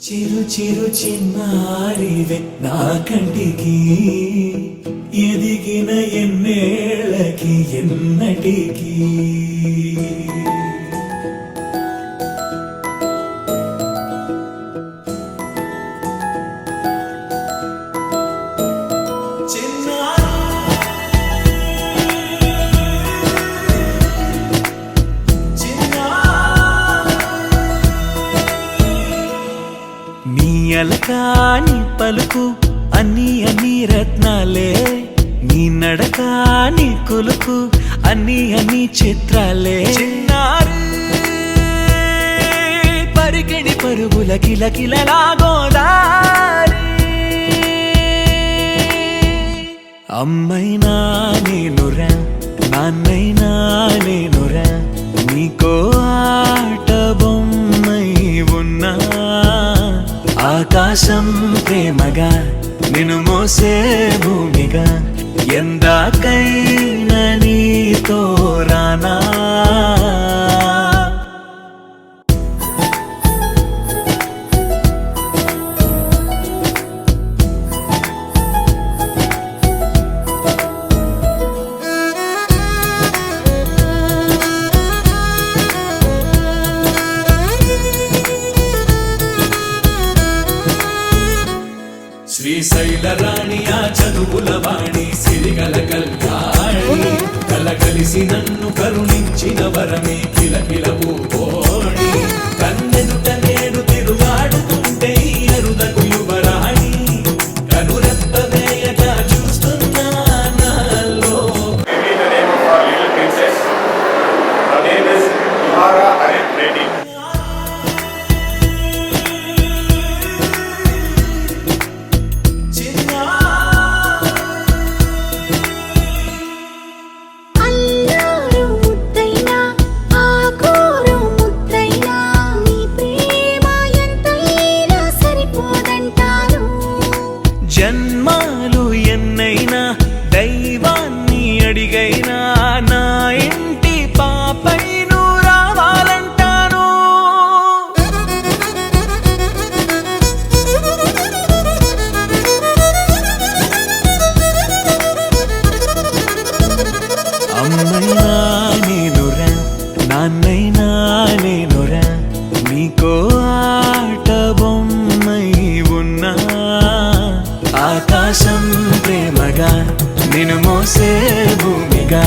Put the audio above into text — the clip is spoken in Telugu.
చిరు చిరు చిన్నారివే నా కంటికి ఎదిగిన ఎన్నేళ్ళకి ఎన్నటికి అలకాని పలుకు అన్ని అన్ని రత్నాలే నీ నడకాని కులుకు అన్ని అన్ని చిత్రాలే చిన్నారు పరికిణి పరుగుల కిలకిలలాగోదారి అమ్మైనా నేనురా నాన్నైనా నేనురా నీకో ఆట బొమ్మై ఉన్నా ఆకాశం ప్రేమగా నిన్ను మోసే భూమిగా ఎందాకైనా నీతో రానా శ్రీశైల రాణి ఆ చదువుల వాణి సిరిగల కల్యాణి కలగలిసి నన్ను కరుణించిన వరమే కిలకిలవు కోణి కన్నెదుట నేడు తిరుగాడుతుంటే అరుదకు యువరాణి కనురెప్పవేయగా చూస్తున్నా నాలో జన్మాలు ఎన్నైనా దైవాన్ని అడిగైనా నా ఇంటి పాపై నువ్వు రావాలంటాను అమ్మైనా నేనురా నాన్నైనా నేనురా నీకో ఆట బొమ్మై ఉన్నా ఆకాశం ప్రేమగా నిన్ను మోసే భూమిగా